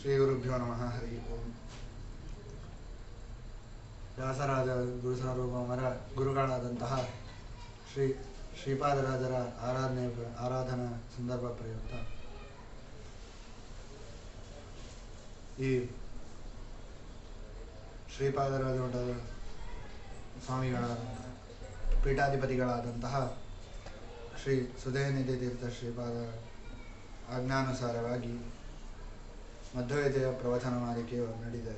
ಶ್ರೀಗುರುಭ್ಯೋ ನಮಃ. ಹರಿ ಓಂ. ವ್ಯಾಸರಾಜ ಗುರುಸಾರ್ವಭೌಮರ ಗುರುಗಳಾದಂತಹ ಶ್ರೀಪಾದರಾಜರ ಆರಾಧನಾ ಸಂದರ್ಭ ಪ್ರಯುಕ್ತ ಈ ಶ್ರೀಪಾದರಾಜ ಮಠದ ಸ್ವಾಮಿಗಳ ಪೀಠಾಧಿಪತಿಗಳಾದಂತಹ ಶ್ರೀ ಸುಧೇನಿಧಿ ತೀರ್ಥ ಶ್ರೀಪಾದ ಆಜ್ಞಾನುಸಾರವಾಗಿ ಮಧ್ವವಿದ್ಯೆಯ ಪ್ರವಚನ ಮಾಲಿಕೆಯು ನಡೆದಿದೆ.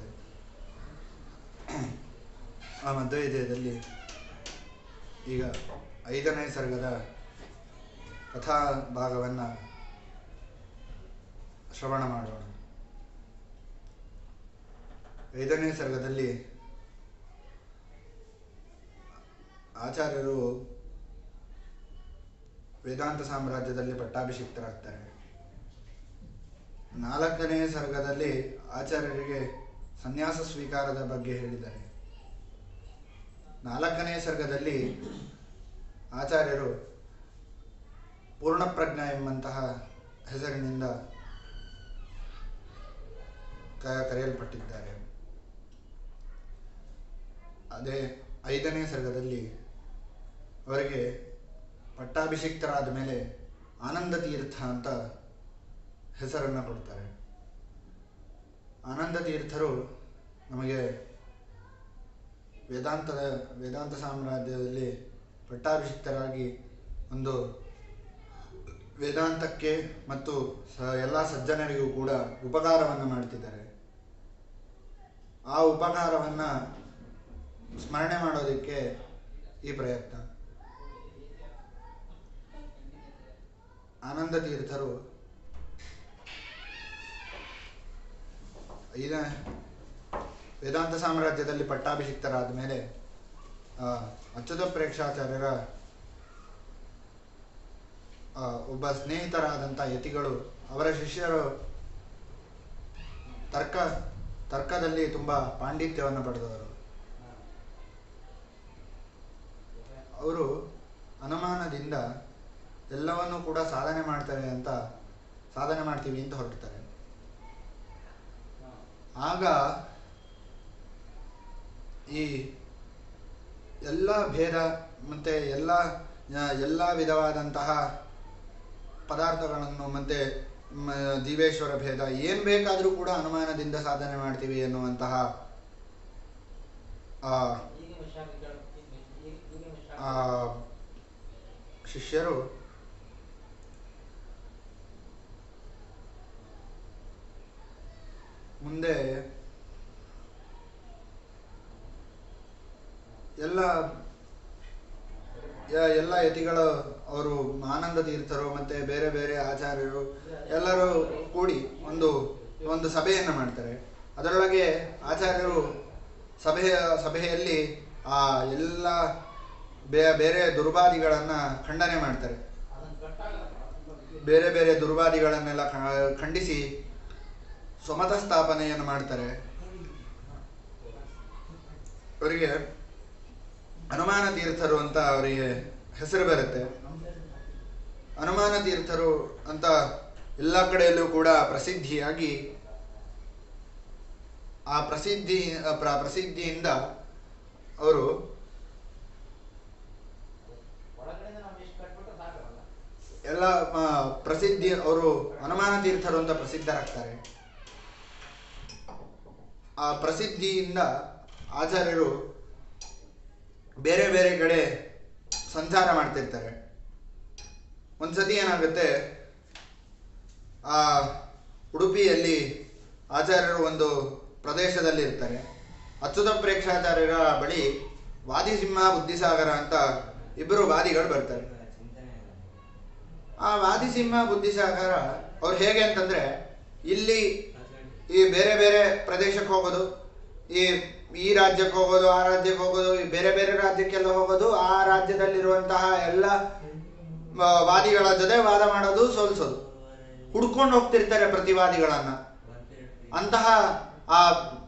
ಆ ಮಧ್ವವಿದ್ಯೆಯಲ್ಲಿ ಈಗ 5ನೇ ಸರ್ಗದ ಕಥಾ ಭಾಗವನ್ನು ಶ್ರವಣ ಮಾಡೋಣ. 5ನೇ ಸರ್ಗದಲ್ಲಿ ಆಚಾರ್ಯರು ವೇದಾಂತ ಸಾಮ್ರಾಜ್ಯದಲ್ಲಿ ಪಟ್ಟಾಭಿಷಿಕ್ತರಾಗ್ತಾರೆ. 4ನೇ ಸರ್ಗದಲ್ಲಿ ಆಚಾರ್ಯರಿಗೆ ಸನ್ಯಾಸ ಸ್ವೀಕಾರದ ಬಗ್ಗೆ ಹೇಳಿದ್ದಾರೆ. 4ನೇ ಸರ್ಗದಲ್ಲಿ ಆಚಾರ್ಯರು ಪೂರ್ಣಪ್ರಜ್ಞ ಎಂಬಂತಹ ಹೆಸರಿನಿಂದ ಕರೆಯಲ್ಪಟ್ಟಿದ್ದಾರೆ. ಅದೇ 5ನೇ ಸರ್ಗದಲ್ಲಿ ಅವರಿಗೆ ಪಟ್ಟಾಭಿಷಿಕ್ತರಾದ ಮೇಲೆ ಆನಂದ ತೀರ್ಥ ಅಂತ ಹೆಸರನ್ನು ಕೊಡ್ತಾರೆ. ಆನಂದ ತೀರ್ಥರು ನಮಗೆ ವೇದಾಂತ ಸಾಮ್ರಾಜ್ಯದಲ್ಲಿ ಪಟ್ಟಾಭಿಷಿಕ್ತರಾಗಿ ಒಂದು ವೇದಾಂತಕ್ಕೆ ಮತ್ತು ಎಲ್ಲ ಸಜ್ಜನರಿಗೂ ಕೂಡ ಉಪಕಾರವನ್ನು ಮಾಡ್ತಿದ್ದಾರೆ. ಆ ಉಪಕಾರವನ್ನು ಸ್ಮರಣೆ ಮಾಡೋದಕ್ಕೆ ಈ ಪ್ರಯತ್ನ. ಆನಂದ ತೀರ್ಥರು ವೇದಾಂತ ಸಾಮ್ರಾಜ್ಯದಲ್ಲಿ ಪಟ್ಟಾಭಿಷಿಕ್ತರಾದ ಮೇಲೆ ಅಚ್ಯುತ ಪ್ರೇಕ್ಷಾಚಾರ್ಯರ ಒಬ್ಬ ಸ್ನೇಹಿತರಾದಂಥ ಯತಿಗಳು, ಅವರ ಶಿಷ್ಯರು ತರ್ಕದಲ್ಲಿ ತುಂಬ ಪಾಂಡಿತ್ಯವನ್ನು ಪಡೆದವರು. ಅವರು ಅನುಮಾನದಿಂದ ಎಲ್ಲವನ್ನೂ ಕೂಡ ಸಾಧನೆ ಮಾಡ್ತೀವಿ ಅಂತ ಹೊರಡ್ತಾರೆ. ಆಗ ಈ ಎಲ್ಲ ಭೇದ ಮತ್ತು ಎಲ್ಲ ವಿಧವಾದಂತಹ ಪದಾರ್ಥಗಳನ್ನು ಮತ್ತು ಜೀವೇಶ್ವರ ಭೇದ ಏನು ಬೇಕಾದರೂ ಕೂಡ ಅನುಮಾನದಿಂದ ಸಾಧನೆ ಮಾಡ್ತೀವಿ ಎನ್ನುವಂತಹ ಶಿಷ್ಯರು ಮುಂದೆ ಎಲ್ಲ ಯತಿಗಳು, ಅವರು ಆನಂದ ತೀರ್ಥರು ಮತ್ತು ಬೇರೆ ಬೇರೆ ಆಚಾರ್ಯರು ಎಲ್ಲರೂ ಕೂಡಿ ಒಂದು ಸಭೆಯನ್ನು ಮಾಡ್ತಾರೆ. ಅದರೊಳಗೆ ಆಚಾರ್ಯರು ಸಭೆಯಲ್ಲಿ ಆ ಎಲ್ಲ ಬೇರೆ ದುರ್ವಾದಿಗಳನ್ನು ಖಂಡನೆ ಮಾಡ್ತಾರೆ. ಬೇರೆ ಬೇರೆ ದುರ್ವಾದಿಗಳನ್ನೆಲ್ಲ ಖಂಡಿಸಿ ಸ್ವಮತ ಸ್ಥಾಪನೆಯನ್ನು ಮಾಡ್ತಾರೆ. ಅವರಿಗೆ ಹನುಮಾನ ತೀರ್ಥರು ಅಂತ ಅವರಿಗೆ ಹೆಸರು ಬರುತ್ತೆ. ಹನುಮಾನ ತೀರ್ಥರು ಅಂತ ಎಲ್ಲ ಕಡೆಯಲ್ಲೂ ಕೂಡ ಪ್ರಸಿದ್ಧಿಯಾಗಿ ಆ ಪ್ರಸಿದ್ಧಿಯಿಂದ ಅವರು ಎಲ್ಲ ಅವರು ಹನುಮಾನ ತೀರ್ಥರು ಅಂತ ಪ್ರಸಿದ್ಧರಾಗ್ತಾರೆ. ಆ ಪ್ರಸಿದ್ಧಿಯಿಂದ ಆಚಾರ್ಯರು ಬೇರೆ ಬೇರೆ ಕಡೆ ಸಂಚಾರ ಮಾಡ್ತಿರ್ತಾರೆ. ಒಂದ್ಸತಿ ಏನಾಗುತ್ತೆ, ಆ ಉಡುಪಿಯಲ್ಲಿ ಆಚಾರ್ಯರು ಒಂದು ಪ್ರದೇಶದಲ್ಲಿ ಇರ್ತಾರೆ. ಅಚ್ಯುತ ಪ್ರೇಕ್ಷಾಚಾರ್ಯರ ಬಳಿ ವಾದಿಸಿಂಹ ಬುದ್ಧಿಸಾಗರ ಅಂತ ಇಬ್ಬರು ವಾದಿಗಳು ಬರ್ತಾರೆ. ಆ ವಾದಿಸಿಂಹ ಬುದ್ಧಿಸಾಗರ ಅವ್ರು ಹೇಗೆ ಅಂತಂದ್ರೆ, ಇಲ್ಲಿ ಈ ಬೇರೆ ಬೇರೆ ಪ್ರದೇಶಕ್ಕೆ ಹೋಗೋದು, ಈ ರಾಜ್ಯಕ್ಕೆ ಹೋಗೋದು, ಆ ರಾಜ್ಯಕ್ಕೆ ಹೋಗೋದು, ಬೇರೆ ಬೇರೆ ರಾಜ್ಯಕ್ಕೆಲ್ಲ ಹೋಗೋದು, ಆ ರಾಜ್ಯದಲ್ಲಿರುವಂತಹ ಎಲ್ಲ ವಾದಿಗಳ ಜೊತೆ ವಾದ ಮಾಡೋದು, ಸೋಲಿಸೋದು, ಹುಡ್ಕೊಂಡು ಹೋಗ್ತಿರ್ತಾರೆ ಪ್ರತಿವಾದಿಗಳನ್ನ. ಅಂತಹ ಆ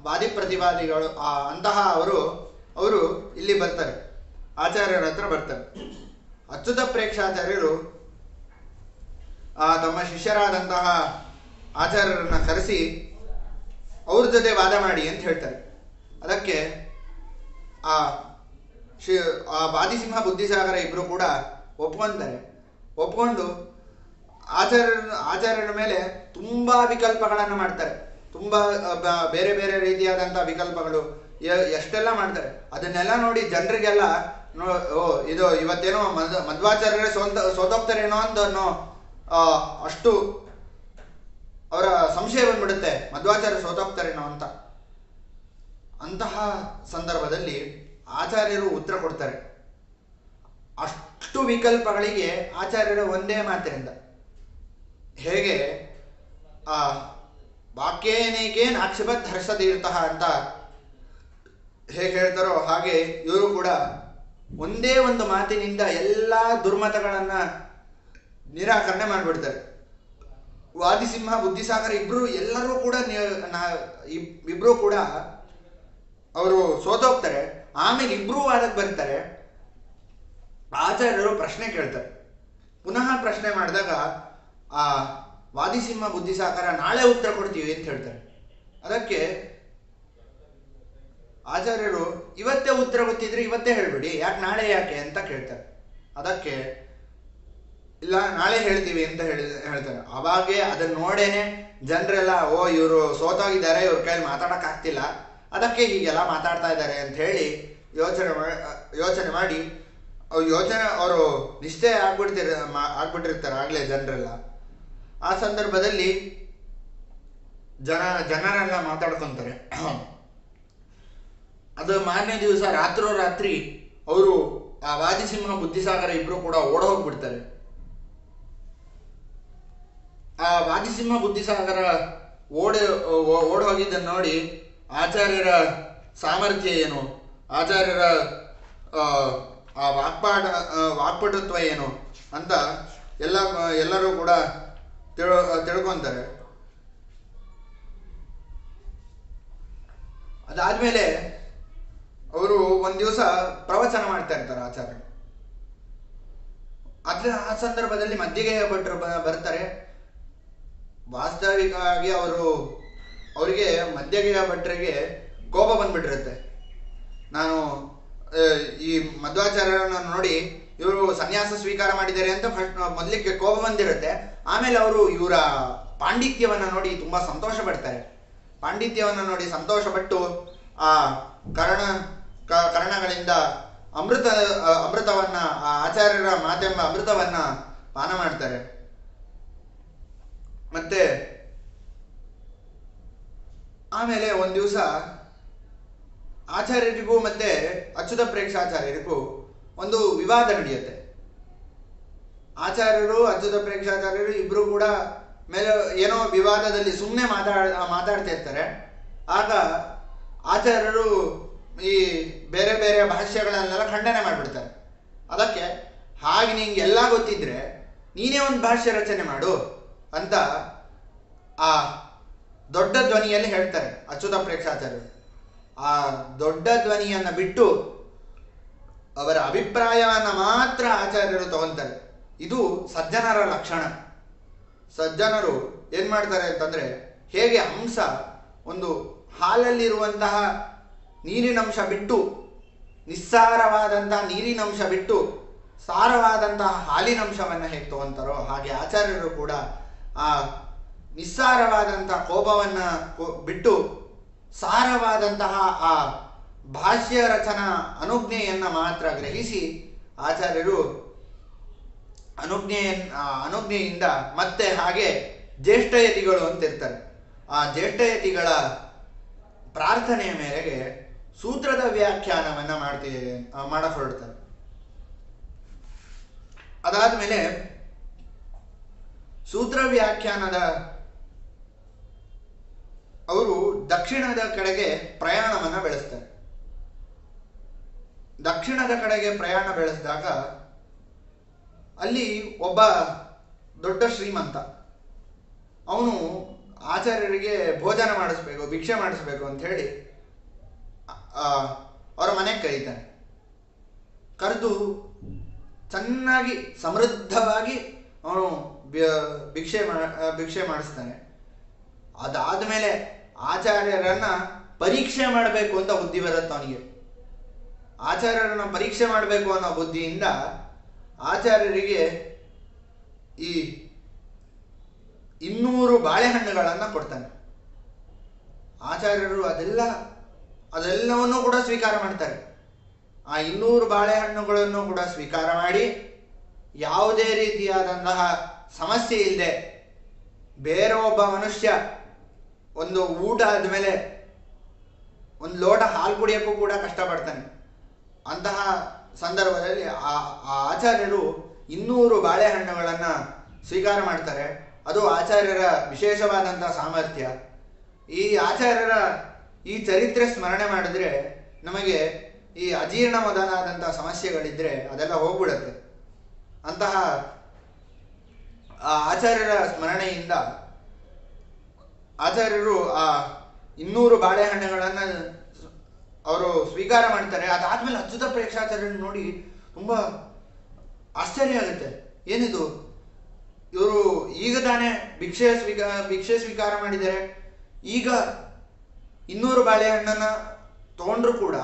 ವಾದಿ ಪ್ರತಿವಾದಿಗಳು ಅಂತಹ ಅವರು ಇಲ್ಲಿ ಬರ್ತಾರೆ, ಆಚಾರ್ಯರ ಹತ್ರ ಬರ್ತಾರೆ. ಅಚ್ಯುತ ಪ್ರೇಕ್ಷಾಚಾರ್ಯರು ತಮ್ಮ ಶಿಷ್ಯರಾದಂತಹ ಆಚಾರ್ಯರನ್ನ ಕರೆಸಿ ಅವ್ರ ಜೊತೆ ವಾದ ಮಾಡಿ ಅಂತ ಹೇಳ್ತಾರೆ. ಅದಕ್ಕೆ ಆ ವಾದಿಸಿಂಹ ಬುದ್ಧಿಸಾಗರ ಇಬ್ಬರು ಕೂಡ ಒಪ್ಕೊಂತಾರೆ. ಒಪ್ಕೊಂಡು ಆಚಾರ್ಯರ ಮೇಲೆ ತುಂಬ ವಿಕಲ್ಪಗಳನ್ನು ಮಾಡ್ತಾರೆ. ತುಂಬ ಬೇರೆ ಬೇರೆ ರೀತಿಯಾದಂಥ ವಿಕಲ್ಪಗಳು ಎಷ್ಟೆಲ್ಲ ಮಾಡ್ತಾರೆ. ಅದನ್ನೆಲ್ಲ ನೋಡಿ ಜನರಿಗೆಲ್ಲ ಓ ಇದು ಇವತ್ತೇನೋ ಮಧ್ವಾಚಾರ್ಯರೇ ಸೋತೋಗ್ತಾರೇನೋ ಅಂತ ಅಷ್ಟು ಅವರ ಸಂಶಯ ಬಂದ್ಬಿಡುತ್ತೆ, ಮಧ್ವಾಚಾರ್ಯ ಸೋತೋಗ್ತಾರೇನೋ ಅಂತ. ಅಂತಹ ಸಂದರ್ಭದಲ್ಲಿ ಆಚಾರ್ಯರು ಉತ್ತರ ಕೊಡ್ತಾರೆ. ಅಷ್ಟು ವಿಕಲ್ಪಗಳಿಗೆ ಆಚಾರ್ಯರ ಒಂದೇ ಮಾತಿನಿಂದ, ಹೇಗೆ ಆ ವಾಕ್ಯೇನೇಗೆ ನಾಕ್ಷಿಪತ್ ಹರ್ಷತೀರ್ಥ ಅಂತ ಹೇಗೆ ಹೇಳ್ತಾರೋ ಹಾಗೆ ಇವರು ಕೂಡ ಒಂದೇ ಒಂದು ಮಾತಿನಿಂದ ಎಲ್ಲ ದುರ್ಮತಗಳನ್ನ ನಿರಾಕರಣೆ ಮಾಡಿಬಿಡ್ತಾರೆ. ವಾದಿಸಿಂಹ ಬುದ್ಧಿಸಾಗರ ಎಲ್ಲರೂ ಕೂಡ ಇಬ್ರು ಕೂಡ ಅವರು ಸೋತೋಗ್ತಾರೆ. ಆಮೇಲೆ ಇಬ್ರು ವಾದಕ್ಕೆ ಬರ್ತಾರೆ. ಆಚಾರ್ಯರು ಪ್ರಶ್ನೆ ಕೇಳ್ತಾರೆ. ಪುನಃ ಪ್ರಶ್ನೆ ಮಾಡಿದಾಗ ಆ ವಾದಿಸಿಂಹ ಬುದ್ಧಿಸಾಗರ ನಾಳೆ ಉತ್ತರ ಕೊಡ್ತೀವಿ ಅಂತ ಹೇಳ್ತಾರೆ. ಅದಕ್ಕೆ ಆಚಾರ್ಯರು ಇವತ್ತೇ ಉತ್ತರ ಗೊತ್ತಿದ್ರೆ ಇವತ್ತೇ ಹೇಳ್ಬಿಡಿ, ಯಾಕೆ ನಾಳೆ ಯಾಕೆ ಅಂತ ಕೇಳ್ತಾರೆ. ಅದಕ್ಕೆ ಇಲ್ಲ ನಾಳೆ ಹೇಳ್ತೀವಿ ಅಂತ ಹೇಳ್ತಾರೆ. ಅವಾಗೇ ಅದನ್ನ ನೋಡೇನೆ ಜನರೆಲ್ಲ ಓ ಇವರು ಸೋತೋಗಿದ್ದಾರೆ, ಇವ್ರ ಕೈಯಲ್ಲಿ ಮಾತಾಡೋಕ್ಕಾಗ್ತಿಲ್ಲ, ಅದಕ್ಕೆ ಹೀಗೆಲ್ಲ ಮಾತಾಡ್ತಾ ಇದ್ದಾರೆ ಅಂತ ಹೇಳಿ ಯೋಚನೆ ಮಾಡಿ ಅವರು ನಿಶ್ಚಯ ಆಗ್ಬಿಟ್ಟಿರ್ತಾರೆ ಆಗಲೇ ಜನರೆಲ್ಲ. ಆ ಸಂದರ್ಭದಲ್ಲಿ ಜನರೆಲ್ಲ ಮಾತಾಡ್ಕೊಂತಾರೆ. ಅದು ಮಾರನೇ ದಿವಸ ರಾತ್ರೋರಾತ್ರಿ ಅವರು ಆ ವಾದಿಸಿಂಹ ಬುದ್ಧಿಸಾಗರ ಇಬ್ರು ಕೂಡ ಓಡ ಹೋಗ್ಬಿಡ್ತಾರೆ. ಆ ವಾದಿಸಿಂಹ ಬುದ್ಧಿಸಾಗರ ಓಡಿ ಹೋಗಿದ್ದನ್ನು ನೋಡಿ ಆಚಾರ್ಯರ ಸಾಮರ್ಥ್ಯ ಏನು, ಆಚಾರ್ಯರ ಆ ವಾಕ್ಪಟುತ್ವ ಏನು ಅಂತ ಎಲ್ಲರೂ ಕೂಡ ತಿಳ್ಕೊಂತಾರೆ. ಅದಾದ್ಮೇಲೆ ಅವರು ಒಂದು ದಿವಸ ಪ್ರವಚನ ಮಾಡ್ತಾ ಇರ್ತಾರೆ ಆಚಾರ್ಯರು. ಆ ಸಂದರ್ಭದಲ್ಲಿ ಮಧ್ಯಗೆಯ ಭಟ್ರು ಬರ್ತಾರೆ. ವಾಸ್ತವಿಕವಾಗಿ ಅವರಿಗೆ ಮಧ್ಯಗೆಯ ಭಟ್ರಿಗೆ ಕೋಪ ಬಂದ್ಬಿಟ್ಟಿರುತ್ತೆ. ನಾನು ಈ ಮಧ್ವಾಚಾರ್ಯರನ್ನ ನೋಡಿ ಇವರು ಸನ್ಯಾಸ ಸ್ವೀಕಾರ ಮಾಡಿದ್ದಾರೆ ಅಂತ ಮೊದಲಿಗೆ ಕೋಪ ಬಂದಿರುತ್ತೆ. ಆಮೇಲೆ ಅವರು ಇವರ ಪಾಂಡಿತ್ಯವನ್ನ ನೋಡಿ ತುಂಬಾ ಸಂತೋಷ ಪಡ್ತಾರೆ. ಪಾಂಡಿತ್ಯವನ್ನ ನೋಡಿ ಸಂತೋಷಪಟ್ಟು ಆ ಕರ್ಣಗಳಿಂದ ಅಮೃತವನ್ನ ಆಚಾರ್ಯರ ಮಾತೆಂಬ ಅಮೃತವನ್ನ ಪಾನ ಮಾಡ್ತಾರೆ. ಮತ್ತೆ ಆಮೇಲೆ ಒಂದು ದಿವಸ ಆಚಾರ್ಯರಿಗೂ ಮತ್ತೆ ಅಚ್ಯುತ ಪ್ರೇಕ್ಷಾಚಾರ್ಯರಿಗೂ ಒಂದು ವಿವಾದ ನಡೆಯುತ್ತೆ. ಆಚಾರ್ಯರು ಅಚ್ಯುತ ಪ್ರೇಕ್ಷಾಚಾರ್ಯರು ಇಬ್ರು ಕೂಡ ಮೇಲೆ ಏನೋ ವಿವಾದದಲ್ಲಿ ಸುಮ್ಮನೆ ಮಾತಾಡ್ತಾ ಇರ್ತಾರೆ. ಆಗ ಆಚಾರ್ಯರು ಈ ಬೇರೆ ಬೇರೆ ಭಾಷ್ಯಗಳನ್ನೆಲ್ಲ ಖಂಡನೆ ಮಾಡಿಬಿಡ್ತಾರೆ. ಅದಕ್ಕೆ ಹಾಗೆ ನಿಂಗೆ ಎಲ್ಲ ಗೊತ್ತಿದ್ರೆ ನೀನೇ ಒಂದು ಭಾಷ್ಯ ರಚನೆ ಮಾಡು ಅಂತ ಆ ದೊಡ್ಡ ಧ್ವನಿಯಲ್ಲಿ ಹೇಳ್ತಾರೆ ಅಚ್ಯುತ ಪ್ರೇಕ್ಷಾಚಾರ್ಯರು. ಆ ದೊಡ್ಡ ಧ್ವನಿಯನ್ನು ಬಿಟ್ಟು ಅವರ ಅಭಿಪ್ರಾಯವನ್ನು ಮಾತ್ರ ಆಚಾರ್ಯರು ತಗೊಂತಾರೆ. ಇದು ಸಜ್ಜನರ ಲಕ್ಷಣ. ಸಜ್ಜನರು ಏನ್ ಮಾಡ್ತಾರೆ ಅಂತಂದ್ರೆ, ಹೇಗೆ ಹಂಸ ಒಂದು ಹಾಲಲ್ಲಿರುವಂತಹ ನೀರಿನಂಶ ಬಿಟ್ಟು ನಿಸ್ಸಾರವಾದಂತಹ ನೀರಿನಂಶ ಬಿಟ್ಟು ಸಾರವಾದಂತಹ ಹಾಲಿನಂಶವನ್ನು ಹೇಗೆ ತಗೊಂತಾರೋ ಹಾಗೆ ಆಚಾರ್ಯರು ಕೂಡ ಆ ನಿಸ್ಸಾರವಾದಂತಹ ಕೋಪವನ್ನ ಬಿಟ್ಟು ಸಾರವಾದಂತಹ ಆ ಭಾಷ್ಯ ರಚನಾ ಅನುಜ್ಞೆಯನ್ನ ಮಾತ್ರ ಗ್ರಹಿಸಿ ಆಚಾರ್ಯರು ಅನುಜ್ಞೆಯಿಂದ ಮತ್ತೆ ಹಾಗೆ ಜ್ಯೇಷ್ಠಯತಿಗಳು ಅಂತಿರ್ತಾರೆ. ಆ ಜ್ಯೇಷ್ಠಯತಿಗಳ ಪ್ರಾರ್ಥನೆಯ ಮೇರೆಗೆ ಸೂತ್ರದ ವ್ಯಾಖ್ಯಾನವನ್ನ ಮಾಡಕ್ ಹೊರಡ್ತಾರೆ. ಅದಾದ್ಮೇಲೆ ಸೂತ್ರ ವ್ಯಾಖ್ಯಾನದ ಅವರು ದಕ್ಷಿಣದ ಕಡೆಗೆ ಪ್ರಯಾಣವನ್ನ ಬೆಳೆಸ್ತಾರೆ. ದಕ್ಷಿಣದ ಕಡೆಗೆ ಪ್ರಯಾಣ ಬೆಳೆಸಿದಾಗ ಅಲ್ಲಿ ಒಬ್ಬ ದೊಡ್ಡ ಶ್ರೀಮಂತ, ಅವನು ಆಚಾರ್ಯರಿಗೆ ಭೋಜನ ಮಾಡಿಸ್ಬೇಕು, ಭಿಕ್ಷೆ ಮಾಡಿಸ್ಬೇಕು ಅಂತ ಹೇಳಿ ಅವರ ಮನೆಗೆ ಕರೀತಾನೆ. ಕರೆದು ಚೆನ್ನಾಗಿ ಸಮೃದ್ಧವಾಗಿ ಅವನು ಭಿಕ್ಷೆ ಮಾಡಿಸ್ತಾನೆ. ಅದಾದ್ಮೇಲೆ ಆಚಾರ್ಯರನ್ನ ಪರೀಕ್ಷೆ ಮಾಡಬೇಕು ಅಂತ ಬುದ್ಧಿ ಬರುತ್ತೆ ಅವನಿಗೆ. ಆಚಾರ್ಯರನ್ನ ಪರೀಕ್ಷೆ ಮಾಡಬೇಕು ಅನ್ನೋ ಬುದ್ಧಿಯಿಂದ ಆಚಾರ್ಯರಿಗೆ ಈ 200 ಬಾಳೆಹಣ್ಣುಗಳನ್ನು ಕೊಡ್ತಾನೆ. ಆಚಾರ್ಯರು ಅದೆಲ್ಲವನ್ನೂ ಕೂಡ ಸ್ವೀಕಾರ ಮಾಡ್ತಾರೆ. ಆ 200 ಬಾಳೆಹಣ್ಣುಗಳನ್ನು ಕೂಡ ಸ್ವೀಕಾರ ಮಾಡಿ ಯಾವುದೇ ರೀತಿಯಾದಂತಹ ಸಮಸ್ಯೆ ಇಲ್ಲದೆ ಬೇರೆ ಒಬ್ಬ ಮನುಷ್ಯ ಒಂದು ಊಟ ಆದಮೇಲೆ ಒಂದು ಲೋಟ ಹಾಲು ಕುಡಿಯೋಕ್ಕೂ ಕೂಡ ಕಷ್ಟಪಡ್ತಾನೆ. ಅಂತಹ ಸಂದರ್ಭದಲ್ಲಿ ಆ ಆಚಾರ್ಯರು 200 ಬಾಳೆಹಣ್ಣುಗಳನ್ನು ಸ್ವೀಕಾರ ಮಾಡ್ತಾರೆ. ಅದು ಆಚಾರ್ಯರ ವಿಶೇಷವಾದಂತಹ ಸಾಮರ್ಥ್ಯ. ಈ ಆಚಾರ್ಯರ ಈ ಚರಿತ್ರೆ ಸ್ಮರಣೆ ಮಾಡಿದ್ರೆ ನಮಗೆ ಈ ಅಜೀರ್ಣ ಮೊದಲಾದಂತಹ ಸಮಸ್ಯೆಗಳಿದ್ರೆ ಅದೆಲ್ಲ ಹೋಗ್ಬಿಡುತ್ತೆ. ಅಂತಹ ಆ ಆಚಾರ್ಯರ ಸ್ಮರಣೆಯಿಂದ ಆಚಾರ್ಯರು ಆ 200 ಬಾಳೆಹಣ್ಣುಗಳನ್ನು ಅವರು ಸ್ವೀಕಾರ ಮಾಡ್ತಾರೆ. ಅದಾದ್ಮೇಲೆ ಅಚ್ಯುತ ಪ್ರೇಕ್ಷಾಚಾರ್ಯರನ್ನು ನೋಡಿ ತುಂಬ ಆಶ್ಚರ್ಯ ಆಗುತ್ತೆ. ಏನಿದು, ಇವರು ಈಗ ತಾನೇ ಭಿಕ್ಷೆ ಸ್ವೀಕಾರ ಮಾಡಿದ್ದಾರೆ, ಈಗ 200 ಬಾಳೆಹಣ್ಣನ್ನ ತಗೊಂಡ್ರು ಕೂಡ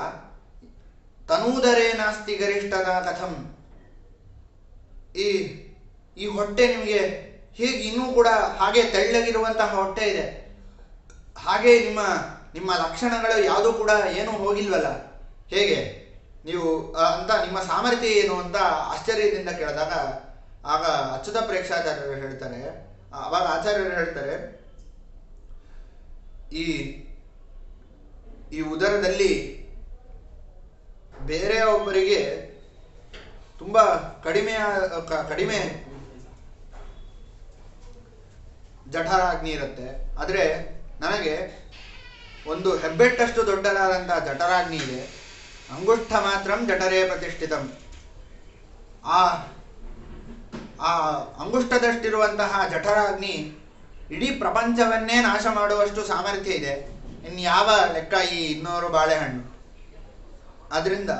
ತನೂದರೇ ನಾಸ್ತಿ ಗರಿಷ್ಠದ ಕಥಂ, ಈ ಹೊಟ್ಟೆ ನಿಮಗೆ ಹೇಗೆ ಇನ್ನೂ ಕೂಡ ಹಾಗೆ ತೆಳ್ಳಗಿರುವಂತಹ ಹೊಟ್ಟೆ ಇದೆ, ಹಾಗೆ ನಿಮ್ಮ ಲಕ್ಷಣಗಳು ಯಾವುದೂ ಕೂಡ ಏನೂ ಹೋಗಿಲ್ವಲ್ಲ, ಹೇಗೆ ನೀವು ಅಂತ ನಿಮ್ಮ ಸಾಮರ್ಥ್ಯ ಏನು ಅಂತ ಆಶ್ಚರ್ಯದಿಂದ ಕೇಳಿದಾಗ ಆಗ ಅಚ್ಯುತ ಪ್ರೇಕ್ಷಾಚಾರ್ಯರು ಹೇಳ್ತಾರೆ, ಅವಾಗ ಆಚಾರ್ಯರು ಹೇಳ್ತಾರೆ, ಈ ಉದರದಲ್ಲಿ ಬೇರೆಯೊಬ್ಬರಿಗೆ ತುಂಬ ಕಡಿಮೆ ಜಠರಾಗ್ನಿ ಇರುತ್ತೆ, ಆದರೆ ನನಗೆ ಒಂದು ಹೆಬ್ಬೆಟ್ಟಷ್ಟು ದೊಡ್ಡದಾದಂತಹ ಜಠರಾಗ್ನಿ ಇದೆ. ಅಂಗುಷ್ಠ ಮಾತ್ರಂ ಜಠರೇ ಪ್ರತಿಷ್ಠಿತಂ. ಆ ಅಂಗುಷ್ಟದಷ್ಟಿರುವಂತಹ ಜಠರಾಗ್ನಿ ಇಡೀ ಪ್ರಪಂಚವನ್ನೇ ನಾಶ ಮಾಡುವಷ್ಟು ಸಾಮರ್ಥ್ಯ ಇದೆ. ಇನ್ಯಾವ ಲೆಕ್ಕ ಈ 200 ಬಾಳೆಹಣ್ಣು? ಅದರಿಂದ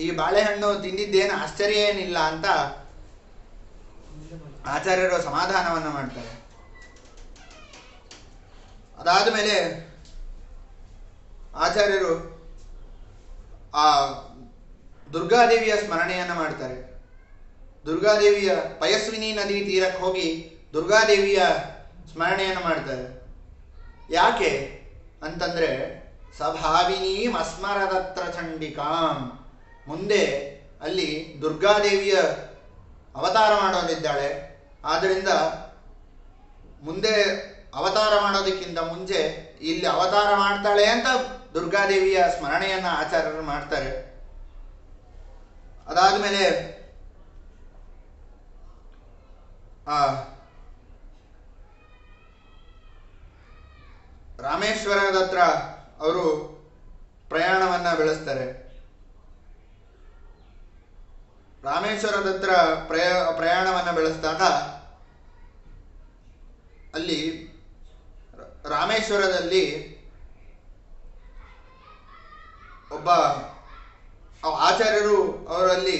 ಈ ಬಾಳೆಹಣ್ಣು ತಿಂದಿದ್ದೇನು ಆಶ್ಚರ್ಯ ಏನಿಲ್ಲ ಅಂತ ಆಚಾರ್ಯರು ಸಮಾಧಾನವನ್ನು ಮಾಡ್ತಾರೆ. ಅದಾದ ಮೇಲೆ ಆಚಾರ್ಯರು ಆ ದುರ್ಗಾದೇವಿಯ ಸ್ಮರಣೆಯನ್ನು ಮಾಡ್ತಾರೆ. ದುರ್ಗಾದೇವಿಯ ಪಯಸ್ವಿನಿ ನದಿ ತೀರಕ್ಕೆ ಹೋಗಿ ದುರ್ಗಾದೇವಿಯ ಸ್ಮರಣೆಯನ್ನು ಮಾಡ್ತಾರೆ. ಯಾಕೆ ಅಂತಂದರೆ ಸಭಾವಿನಿ ಮಸ್ಮರದತ್ರ ಚಂಡಿಕಾಂ, ಮುಂದೆ ಅಲ್ಲಿ ದುರ್ಗಾದೇವಿಯ ಅವತಾರ ಮಾಡೋದಿದ್ದಾಳೆ. ಆದ್ದರಿಂದ ಮುಂದೆ ಅವತಾರ ಮಾಡೋದಕ್ಕಿಂತ ಮುಂಚೆ ಇಲ್ಲಿ ಅವತಾರ ಮಾಡ್ತಾಳೆ ಅಂತ ದುರ್ಗಾದೇವಿಯ ಸ್ಮರಣೆಯನ್ನು ಆಚಾರ್ಯರು ಮಾಡ್ತಾರೆ. ಅದಾದಮೇಲೆ ರಾಮೇಶ್ವರದ ಹತ್ರ ಅವರು ಪ್ರಯಾಣವನ್ನು ಬೆಳೆಸ್ತಾರೆ. ರಾಮೇಶ್ವರದ ಹತ್ರ ಪ್ರಯಾಣವನ್ನು ಬೆಳೆಸಿದಾಗ ಅಲ್ಲಿ ರಾಮೇಶ್ವರದಲ್ಲಿ ಒಬ್ಬ ಆಚಾರ್ಯರು ಅವರಲ್ಲಿ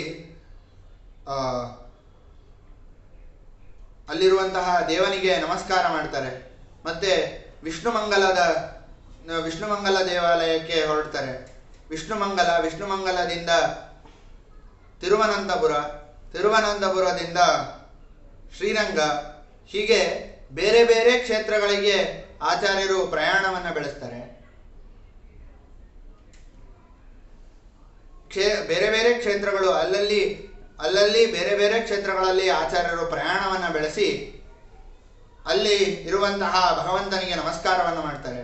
ಅಲ್ಲಿರುವಂತಹ ದೇವನಿಗೆ ನಮಸ್ಕಾರ ಮಾಡ್ತಾರೆ. ಮತ್ತೆ ವಿಷ್ಣುಮಂಗಲ ದೇವಾಲಯಕ್ಕೆ ಹೊರಡ್ತಾರೆ. ವಿಷ್ಣುಮಂಗಲದಿಂದ ತಿರುವನಂತಪುರದಿಂದ ಶ್ರೀರಂಗ, ಹೀಗೆ ಬೇರೆ ಬೇರೆ ಕ್ಷೇತ್ರಗಳಿಗೆ ಆಚಾರ್ಯರು ಪ್ರಯಾಣವನ್ನು ಬೆಳೆಸ್ತಾರೆ. ಬೇರೆ ಬೇರೆ ಕ್ಷೇತ್ರಗಳು ಅಲ್ಲಲ್ಲಿ ಬೇರೆ ಬೇರೆ ಕ್ಷೇತ್ರಗಳಲ್ಲಿ ಆಚಾರ್ಯರು ಪ್ರಯಾಣವನ್ನು ಬೆಳೆಸಿ ಅಲ್ಲಿ ಇರುವಂತಹ ಭಗವಂತನಿಗೆ ನಮಸ್ಕಾರವನ್ನು ಮಾಡ್ತಾರೆ.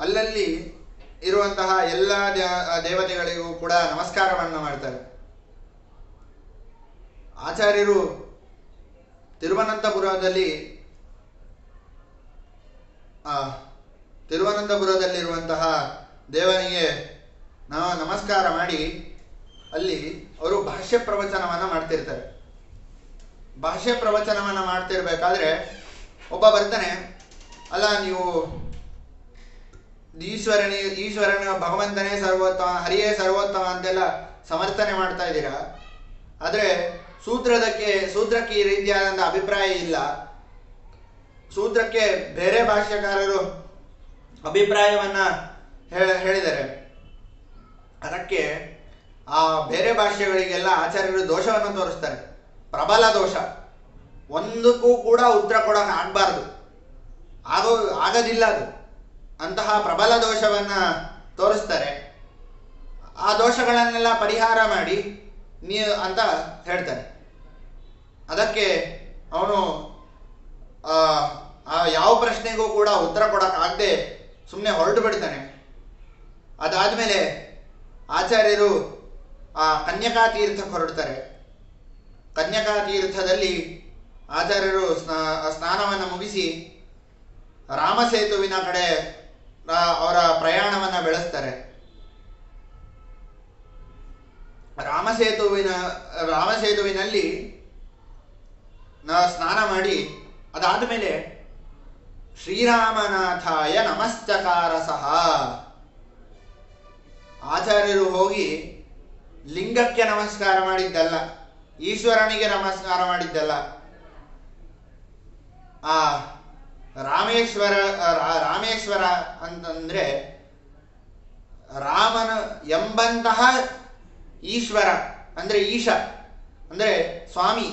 ಅಲ್ಲಲ್ಲಿ ಇರುವಂತಹ ಎಲ್ಲ ದೇವತೆಗಳಿಗೂ ಕೂಡ ನಮಸ್ಕಾರವನ್ನು ಮಾಡ್ತಾರೆ. ಆಚಾರ್ಯರು ತಿರುವನಂತಪುರದಲ್ಲಿರುವಂತಹ ದೇವನಿಗೆ ನಮಸ್ಕಾರ ಮಾಡಿ ಅಲ್ಲಿ ಅವರು ಭಾಷ್ಯ ಪ್ರವಚನವನ್ನು ಮಾಡ್ತಿರ್ತಾರೆ. ಭಾಷ್ಯ ಪ್ರವಚನವನ್ನು ಮಾಡ್ತಿರ್ಬೇಕಾದ್ರೆ ಒಬ್ಬ ಬರ್ತಾನೆ, ಅಲ್ಲ ನೀವು ಈಶ್ವರನ ಭಗವಂತನೇ ಸರ್ವೋತ್ತಮ, ಹರಿಯೇ ಸರ್ವೋತ್ತಮ ಅಂತೆಲ್ಲ ಸಮರ್ಥನೆ ಮಾಡ್ತಾ ಇದ್ದೀರಾ, ಆದರೆ ಸೂತ್ರಕ್ಕೆ ಈ ರೀತಿಯಾದಂಥ ಅಭಿಪ್ರಾಯ ಇಲ್ಲ. ಸೂತ್ರಕ್ಕೆ ಬೇರೆ ಭಾಷ್ಯಕಾರರು ಅಭಿಪ್ರಾಯವನ್ನ ಹೇಳಿದ್ದಾರೆ. ಅದಕ್ಕೆ ಆ ಬೇರೆ ಭಾಷ್ಯಗಳಿಗೆಲ್ಲ ಆಚಾರ್ಯರು ದೋಷವನ್ನು ತೋರಿಸ್ತಾರೆ. ಪ್ರಬಲ ದೋಷ, ಒಂದಕ್ಕೂ ಕೂಡ ಉತ್ತರ ಕೊಡೋಕೆ ಆಗಬಾರ್ದು, ಆಗದಿಲ್ಲ ಅದು. ಅಂತಹ ಪ್ರಬಲ ದೋಷವನ್ನ ತೋರಿಸ್ತಾರೆ. ಆ ದೋಷಗಳನ್ನೆಲ್ಲ ಪರಿಹಾರ ಮಾಡಿ ಅಂತ ಹೇಳ್ತಾನೆ. ಅದಕ್ಕೆ ಅವನು ಯಾವ ಪ್ರಶ್ನೆಗೂ ಕೂಡ ಉತ್ತರ ಕೊಡೋಕ್ಕಾಗದೆ ಸುಮ್ಮನೆ ಹೊರಟು ಬಿಡ್ತಾನೆ. ಅದಾದಮೇಲೆ ಆಚಾರ್ಯರು ಆ ಕನ್ಯಕಾ ತೀರ್ಥಕ್ಕೆ ಹೊರಡ್ತಾರೆ. ಕನ್ಯಕಾ ತೀರ್ಥದಲ್ಲಿ ಆಚಾರ್ಯರು ಸ್ನಾನವನ್ನು ಮುಗಿಸಿ ರಾಮಸೇತುವಿನ ಕಡೆ ಅವರ ಪ್ರಯಾಣವನ್ನು ಬೆಳೆಸ್ತಾರೆ. ರಾಮಸೇತುವಿನಲ್ಲಿ ಸ್ನಾನ ಮಾಡಿ ಅದಾದ ಮೇಲೆ ಶ್ರೀರಾಮನಾಥಾಯ ನಮಶ್ಚಕಾರ ಸಹ. ಆಚಾರ್ಯರು ಹೋಗಿ ಲಿಂಗಕ್ಕೆ ನಮಸ್ಕಾರ ಮಾಡಿದ್ದಲ್ಲ, ಈಶ್ವರನಿಗೆ ನಮಸ್ಕಾರ ಮಾಡಿದ್ದಲ್ಲ, ಆ ರಾಮೇಶ್ವರ ಅಂತಂದ್ರೆ ರಾಮನ ಎಂಬಂತಹ ಈಶ್ವರ ಅಂದ್ರೆ ಈಶ ಅಂದ್ರೆ ಸ್ವಾಮಿ,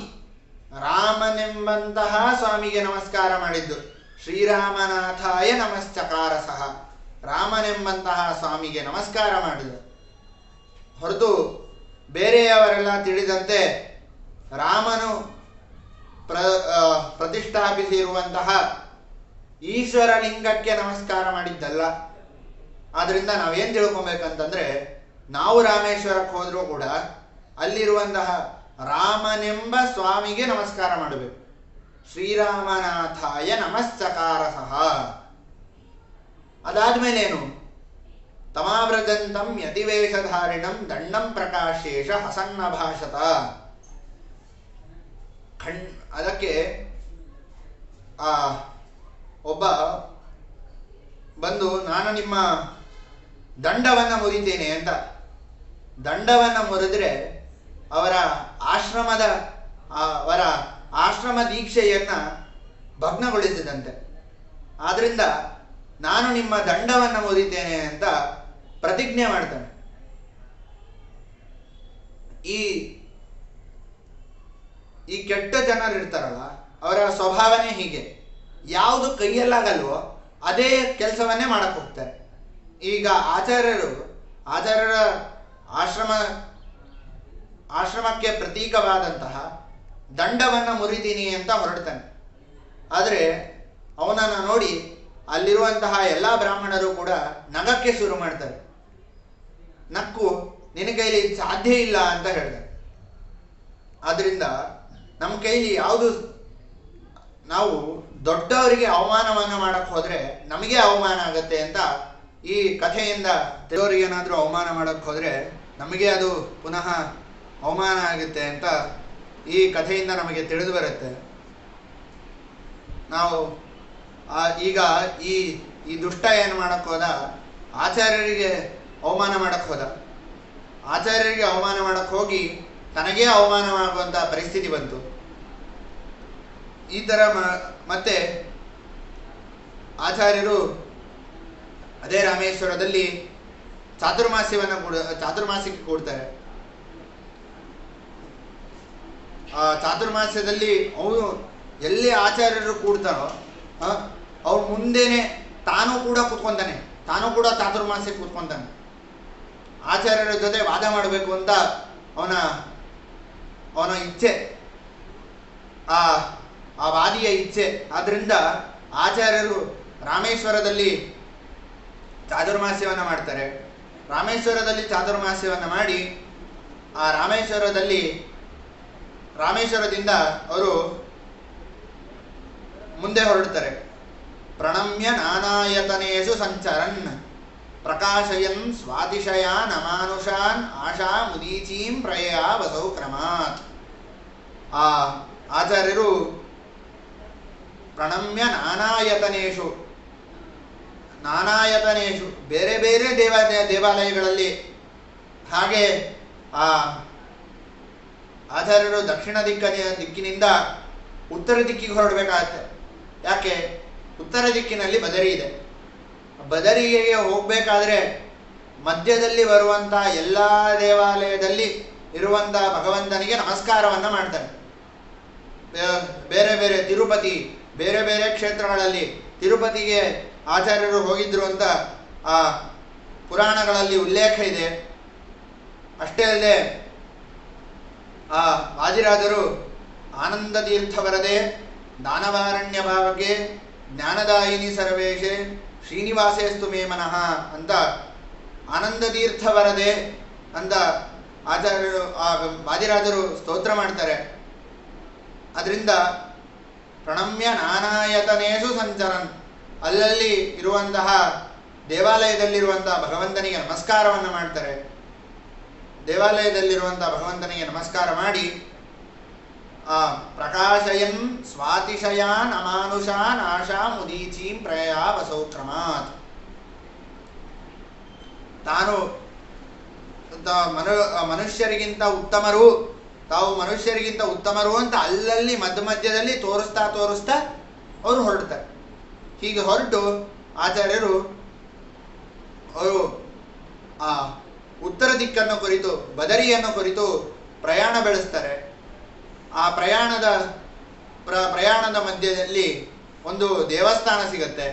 ರಾಮನೆಂಬಂತಹ ಸ್ವಾಮಿಗೆ ನಮಸ್ಕಾರ ಮಾಡಿದ್ದು. ಶ್ರೀರಾಮನಾಥಾಯ ನಮಶ್ಚಕಾರ ಸಹ, ರಾಮನೆಂಬಂತಹ ಸ್ವಾಮಿಗೆ ನಮಸ್ಕಾರ ಮಾಡಿದ್ದು ಹೊರತು ಬೇರೆಯವರೆಲ್ಲ ತಿಳಿದಂತೆ ರಾಮನು ಪ್ರತಿಷ್ಠಾಪಿಸಿರುವಂತಹ ಈಶ್ವರ ಲಿಂಗಕ್ಕೆ ನಮಸ್ಕಾರ ಮಾಡಿದ್ದಲ್ಲ. ಆದ್ರಿಂದ ನಾವೇನ್ ತಿಳ್ಕೊಬೇಕಂತಂದ್ರೆ, ನಾವು ರಾಮೇಶ್ವರಕ್ಕೆ ಹೋದ್ರೂ ಕೂಡ ಅಲ್ಲಿರುವಂತಹ ರಾಮನೆಂಬ ಸ್ವಾಮಿಗೆ ನಮಸ್ಕಾರ ಮಾಡಬೇಕು. ಶ್ರೀರಾಮನಾಥಾಯ ನಮಶ್ಚಕಾರ ಸಹ. ಅದಾದ್ಮೇಲೇನು? ತಮಾವ್ರಜಂತಂ ಯತಿವೇಷಧಾರಿಣಂ ದಂಡಂ ಪ್ರಕಾಶೇಷ ಹಸನ್ನ ಭಾಷತ. ಅದಕ್ಕೆ ಒಬ್ಬ ಬಂದು ನಾನು ನಿಮ್ಮ ದಂಡವನ್ನು ಮುರಿತೇನೆ ಅಂತ. ದಂಡವನ್ನು ಮುರಿದ್ರೆ ಅವರ ಆಶ್ರಮ ದೀಕ್ಷೆಯನ್ನ ಭಗ್ನಗೊಳಿಸಿದಂತೆ. ಆದ್ರಿಂದ ನಾನು ನಿಮ್ಮ ದಂಡವನ್ನು ಮುರಿತೇನೆ ಅಂತ ಪ್ರತಿಜ್ಞೆ ಮಾಡ್ತಾನೆ. ಈ ಕೆಟ್ಟ ಜನರು ಇರ್ತಾರಲ್ಲ, ಅವರ ಸ್ವಭಾವನೆ ಹೀಗೆ. ಯಾವುದು ಕೈಯಲ್ಲಾಗಲ್ವೋ ಅದೇ ಕೆಲಸವನ್ನೇ ಮಾಡಕ್ಕೆ ಹೋಗ್ತಾರೆ. ಈಗ ಆಚಾರ್ಯರ ಆಶ್ರಮಕ್ಕೆ ಪ್ರತೀಕವಾದಂತಹ ದಂಡವನ್ನು ಮುರಿತೀನಿ ಅಂತ ಹೊರಡ್ತಾನೆ. ಆದರೆ ಅವನನ್ನು ನೋಡಿ ಅಲ್ಲಿರುವಂತಹ ಎಲ್ಲ ಬ್ರಾಹ್ಮಣರು ಕೂಡ ನಗಕ್ಕೆ ಶುರು ಮಾಡ್ತಾರೆ. ನಕ್ಕು ನಿನ್ನ ಕೈಲಿ ಸಾಧ್ಯ ಇಲ್ಲ ಅಂತ ಹೇಳ್ತಾರೆ. ಆದ್ರಿಂದ ನಮ್ಮ ಕೈಲಿ ಯಾವುದು, ನಾವು ದೊಡ್ಡವರಿಗೆ ಅವಮಾನವನ್ನು ಮಾಡಕ್ಕೆ ಹೋದ್ರೆ ನಮಗೆ ಅವಮಾನ ಆಗತ್ತೆ ಅಂತ ಈ ಕಥೆಯಿಂದ ದೊಡ್ಡವರಿಗೇನಾದ್ರೂ ಅವಮಾನ ಮಾಡಕ್ಕೆ ಹೋದ್ರೆ ನಮಗೆ ಅದು ಪುನಃ ಅವಮಾನ ಆಗುತ್ತೆ ಅಂತ ಈ ಕಥೆಯಿಂದ ನಮಗೆ ತಿಳಿದು ಬರುತ್ತೆ. ನಾವು ಈಗ ಈ ದುಷ್ಟ ಏನು ಮಾಡಕ್ಕೆ ಹೋದ, ಆಚಾರ್ಯರಿಗೆ ಅವಮಾನ ಮಾಡಕ್ಕೆ ಹೋದ. ಆಚಾರ್ಯರಿಗೆ ಅವಮಾನ ಮಾಡಕ್ಕೆ ಹೋಗಿ ತನಗೇ ಅವಮಾನ ಮಾಡುವಂಥ ಪರಿಸ್ಥಿತಿ ಬಂತು. ಈ ಥರ ಮತ್ತೆ ಆಚಾರ್ಯರು ಅದೇ ರಾಮೇಶ್ವರದಲ್ಲಿ ಚಾತುರ್ಮಾಸ್ಯಕ್ಕೆ ಕೂಡ್ತಾರೆ. ಆ ಚಾತುರ್ಮಾಸ್ಯದಲ್ಲಿ ಅವನು ಎಲ್ಲಿ ಆಚಾರ್ಯರು ಕೂಡ್ತಾರೋ ಅವ್ರ ಮುಂದೆನೆ ತಾನೂ ಕೂಡ ಕೂತ್ಕೊಂತಾನೆ. ತಾನೂ ಕೂಡ ಚಾತುರ್ಮಾಸ್ಯಕ್ಕೆ ಕೂತ್ಕೊಂತಾನೆ. ಆಚಾರ್ಯರ ಜೊತೆ ವಾದ ಮಾಡಬೇಕು ಅಂತ ಅವನ ಇಚ್ಛೆ, ಆ ವಾದಿಯ ಇಚ್ಛೆ. ಆದ್ರಿಂದ ಆಚಾರ್ಯರು ರಾಮೇಶ್ವರದಲ್ಲಿ ಚಾತುರ್ಮಾಸ್ಯವನ್ನು ಮಾಡ್ತಾರೆ. ರಾಮೇಶ್ವರದಲ್ಲಿ ಚಾತುರ್ಮಾಸ್ಯವನ್ನು ಮಾಡಿ ಆ ರಾಮೇಶ್ವರದಿಂದ ಅವರು ಮುಂದೆ ಹೊರಡ್ತಾರೆ. ಪ್ರಣಮ್ಯ ನಾನಾಯತನೇಷು ಸಂಚರನ್ ಪ್ರಕಾಶಯನ್ ಸ್ವಾತಿಶಯಾನ್ ಅಮಾನುಷಾನ್ ಆಶಾ ಮುದೀಚೀಂ ಪ್ರಯಯ ವಸೌ ಕ್ರಮಾತ್. ಆ ಆಚಾರ್ಯರು ಪ್ರಣಮ್ಯ ನಾನಾಯತನೇಷು ಬೇರೆ ಬೇರೆ ದೇವಾಲಯಗಳಲ್ಲಿ, ಹಾಗೆ ಆಚಾರ್ಯರು ದಕ್ಷಿಣ ದಿಕ್ಕಿನಿಂದ ಉತ್ತರ ದಿಕ್ಕಿಗೆ ಹೊರಡಬೇಕಾಗತ್ತೆ. ಯಾಕೆ? ಉತ್ತರ ದಿಕ್ಕಿನಲ್ಲಿ ಬದರಿ ಇದೆ. ಬದರಿಗೆ ಹೋಗಬೇಕಾದ್ರೆ ಮಧ್ಯದಲ್ಲಿ ಬರುವಂಥ ಎಲ್ಲ ದೇವಾಲಯದಲ್ಲಿ ಇರುವಂಥ ಭಗವಂತನಿಗೆ ನಮಸ್ಕಾರವನ್ನು ಮಾಡ್ತಾರೆ. ಬೇರೆ ಬೇರೆ ತಿರುಪತಿ, ಬೇರೆ ಬೇರೆ ಕ್ಷೇತ್ರಗಳಲ್ಲಿ ತಿರುಪತಿಗೆ ಆಚಾರ್ಯರು ಹೋಗಿದ್ರು ಅಂತ ಆ ಪುರಾಣಗಳಲ್ಲಿ ಉಲ್ಲೇಖ ಇದೆ. ಅಷ್ಟೇ ಅಲ್ಲದೆ ಆ ವಾದಿರಾಜರು ಆನಂದ ತೀರ್ಥ ವರದೆ ದಾನವಾರಣ್ಯ ಭಾವಕ್ಕೆ ಜ್ಞಾನದಾಯಿನಿ ಸರ್ವೇಶೆ ಶ್ರೀನಿವಾಸೇಸ್ತು ಮೇ ಮನಃ ಅಂತ ಆನಂದ ತೀರ್ಥ ವರದೆ ಅಂತ ಆಚಾರ್ಯರು ವಾದಿರಾಜರು ಸ್ತೋತ್ರ ಮಾಡ್ತಾರೆ. ಅದರಿಂದ ಪ್ರಣಮ್ಯ ನಾನಾಯತನೇಶು ಸಂಚರನ್, ಅಲ್ಲಲ್ಲಿ ಇರುವಂತಹ ದೇವಾಲಯದಲ್ಲಿರುವಂತಹ ಭಗವಂತನಿಗೆ ನಮಸ್ಕಾರವನ್ನು ಮಾಡ್ತಾರೆ. ದೇವಾಲಯದಲ್ಲಿರುವಂತಹ ಭಗವಂತನಿಗೆ ನಮಸ್ಕಾರ ಮಾಡಿ ಪ್ರಕಾಶಯನ್ ಸ್ವಾತಿಶಯಾನ್ ಅಮಾನುಷಾನ್ ಆಶಾಂ ಉದೀಚೀಂ ಪ್ರಯಾ ವಸೌಕ್ರಮಾತ್, ತಾನು ಮನುಷ್ಯರಿಗಿಂತ ಉತ್ತಮರು, ತಾವು ಮನುಷ್ಯರಿಗಿಂತ ಉತ್ತಮರು ಅಂತ ಅಲ್ಲಲ್ಲಿ ಮಧ್ಯದಲ್ಲಿ ತೋರಿಸ್ತಾ ಅವರು ಹೊರಡ್ತಾರೆ. ಹೀಗೆ ಹೊರಟು ಆಚಾರ್ಯರು ಅವರು ಆ ಉತ್ತರ ದಿಕ್ಕನ್ನು ಕುರಿತು, ಬದರಿಯನ್ನು ಕುರಿತು ಪ್ರಯಾಣ ಬೆಳೆಸ್ತಾರೆ. ಆ ಪ್ರಯಾಣದ ಮಧ್ಯದಲ್ಲಿ ಒಂದು ದೇವಸ್ಥಾನ ಸಿಗತ್ತೆ.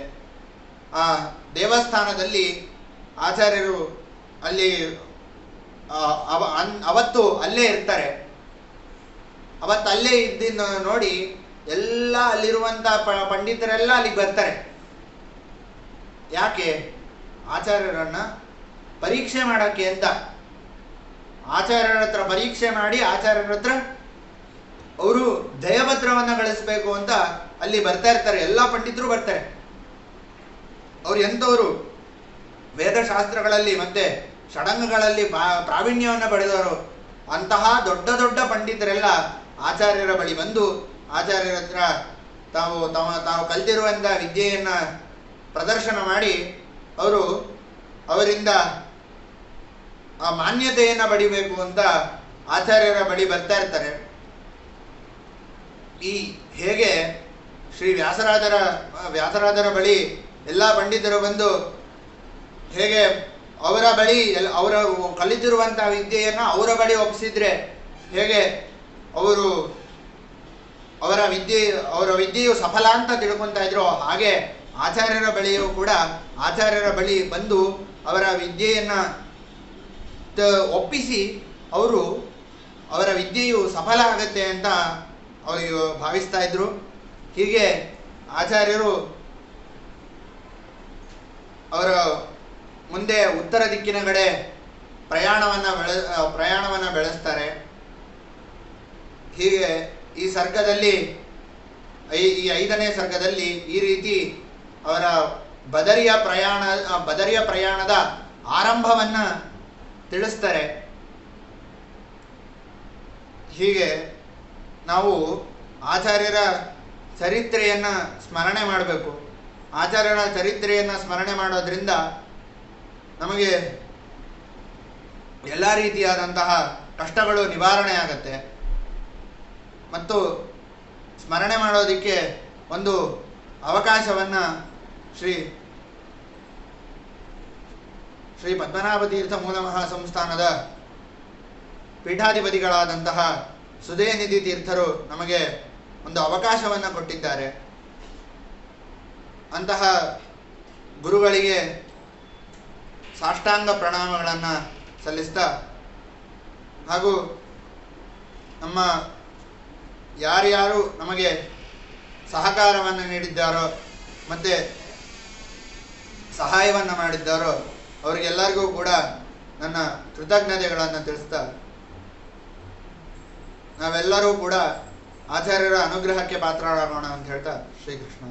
ಆ ದೇವಸ್ಥಾನದಲ್ಲಿ ಆಚಾರ್ಯರು ಅಲ್ಲಿ ಅವತ್ತು ಅಲ್ಲೇ ಇರ್ತಾರೆ. ಅವತ್ತು ಅಲ್ಲೇ ಇದ್ದಿನ ನೋಡಿ ಎಲ್ಲ ಅಲ್ಲಿರುವಂಥ ಪಂಡಿತರೆಲ್ಲ ಅಲ್ಲಿಗೆ ಬರ್ತಾರೆ. ಯಾಕೆ? ಆಚಾರ್ಯರನ್ನ ಪರೀಕ್ಷೆ ಮಾಡೋಕ್ಕೆ ಅಂತ. ಆಚಾರ್ಯರ ಹತ್ರ ಪರೀಕ್ಷೆ ಮಾಡಿ ಆಚಾರ್ಯರ ಹತ್ರ ಅವರು ದಯಭದ್ರವನ್ನು ಗಳಿಸಬೇಕು ಅಂತ ಅಲ್ಲಿ ಬರ್ತಾ ಇರ್ತಾರೆ. ಎಲ್ಲ ಪಂಡಿತರು ಬರ್ತಾರೆ. ಅವ್ರು ಎಂಥವರು? ವೇದಶಾಸ್ತ್ರಗಳಲ್ಲಿ ಮತ್ತೆ ಷಡಂಗಗಳಲ್ಲಿ ಪ್ರಾವೀಣ್ಯವನ್ನು ಪಡೆದವರು. ಅಂತಹ ದೊಡ್ಡ ದೊಡ್ಡ ಪಂಡಿತರೆಲ್ಲ ಆಚಾರ್ಯರ ಬಳಿ ಬಂದು ಆಚಾರ್ಯರ ಹತ್ರ ತಾವು ಕಲ್ತಿರುವಂಥ ವಿದ್ಯೆಯನ್ನು ಪ್ರದರ್ಶನ ಮಾಡಿ ಅವರಿಂದ ಆ ಮಾನ್ಯತೆಯನ್ನು ಪಡಿಬೇಕು ಅಂತ ಆಚಾರ್ಯರ ಬಳಿ ಬರ್ತಾ ಇರ್ತಾರೆ. ಹೇಗೆ ಶ್ರೀ ವ್ಯಾಸರಾಜರ ಬಳಿ ಎಲ್ಲ ಪಂಡಿತರು ಬಂದು ಹೇಗೆ ಅವರ ಬಳಿ ಅವರ ಕಲಿತಿರುವಂಥ ವಿದ್ಯೆಯನ್ನು ಅವರ ಬಳಿ ಒಪ್ಪಿಸಿದ್ರೆ ಹೇಗೆ ಅವರ ವಿದ್ಯೆಯು ಸಫಲ ಅಂತ ತಿಳ್ಕೊತಾ ಇದ್ರು, ಹಾಗೆ ಆಚಾರ್ಯರ ಬಳಿಯೂ ಕೂಡ ಆಚಾರ್ಯರ ಬಳಿ ಬಂದು ಅವರ ವಿದ್ಯೆಯನ್ನು ಒಪ್ಪಿಸಿ ಅವರ ವಿದ್ಯೆಯು ಸಫಲ ಆಗತ್ತೆ ಅಂತ ಅವರು ಭಾವಿಸ್ತಾ ಇದ್ರು. ಹೀಗೆ ಆಚಾರ್ಯರು ಅವರ ಮುಂದೆ ಉತ್ತರ ದಿಕ್ಕಿನ ಕಡೆ ಪ್ರಯಾಣವನ್ನು ಬೆಳೆಸ್ತಾರೆ. ಹೀಗೆ ಈ ಸರ್ಗದಲ್ಲಿ ಈ 5ನೇ ಸರ್ಗದಲ್ಲಿ ಈ ರೀತಿ ಅವರ ಬದರಿಯ ಪ್ರಯಾಣದ ಆರಂಭವನ್ನು ತಿಳಿಸ್ತಾರೆ. ಹೀಗೆ ನಾವು ಆಚಾರ್ಯರ ಚರಿತ್ರೆಯನ್ನು ಸ್ಮರಣೆ ಮಾಡಬೇಕು. ಆಚಾರ್ಯರ ಚರಿತ್ರೆಯನ್ನು ಸ್ಮರಣೆ ಮಾಡೋದ್ರಿಂದ ನಮಗೆ ಎಲ್ಲ ರೀತಿಯಾದಂತಹ ಕಷ್ಟಗಳು ನಿವಾರಣೆ ಆಗತ್ತೆ ಮತ್ತು ಸ್ಮರಣೆ ಮಾಡೋದಕ್ಕೆ ಒಂದು ಅವಕಾಶವನ್ನು ಶ್ರೀ ಪದ್ಮನಾಭ ತೀರ್ಥ ಮೂಲ ಮಹಾಸಂಸ್ಥಾನದ ಪೀಠಾಧಿಪತಿಗಳಾದಂತಹ ಸುಧೇನಿಧಿ ತೀರ್ಥರು ನಮಗೆ ಒಂದು ಅವಕಾಶವನ್ನು ಕೊಟ್ಟಿದ್ದಾರೆ. ಅಂತಹ ಗುರುಗಳಿಗೆ ಸಾಷ್ಟಾಂಗ ಪ್ರಣಾಮಗಳನ್ನು ಸಲ್ಲಿಸ್ತಾ ಹಾಗೂ ನಮ್ಮ ಯಾರ್ಯಾರು ನಮಗೆ ಸಹಕಾರವನ್ನು ನೀಡಿದ್ದಾರೋ ಮತ್ತು ಸಹಾಯವನ್ನು ಮಾಡಿದ್ದಾರೋ ಅವರಿಗೆಲ್ಲರಿಗೂ ಕೂಡ ನನ್ನ ಕೃತಜ್ಞತೆಗಳನ್ನು ತಿಳಿಸ್ತಾ ನಾವೆಲ್ಲರೂ ಕೂಡ ಆಚಾರ್ಯರ ಅನುಗ್ರಹಕ್ಕೆ ಪಾತ್ರರಾಗೋಣ ಅಂತ ಹೇಳ್ತಾ ಶ್ರೀಕೃಷ್ಣ.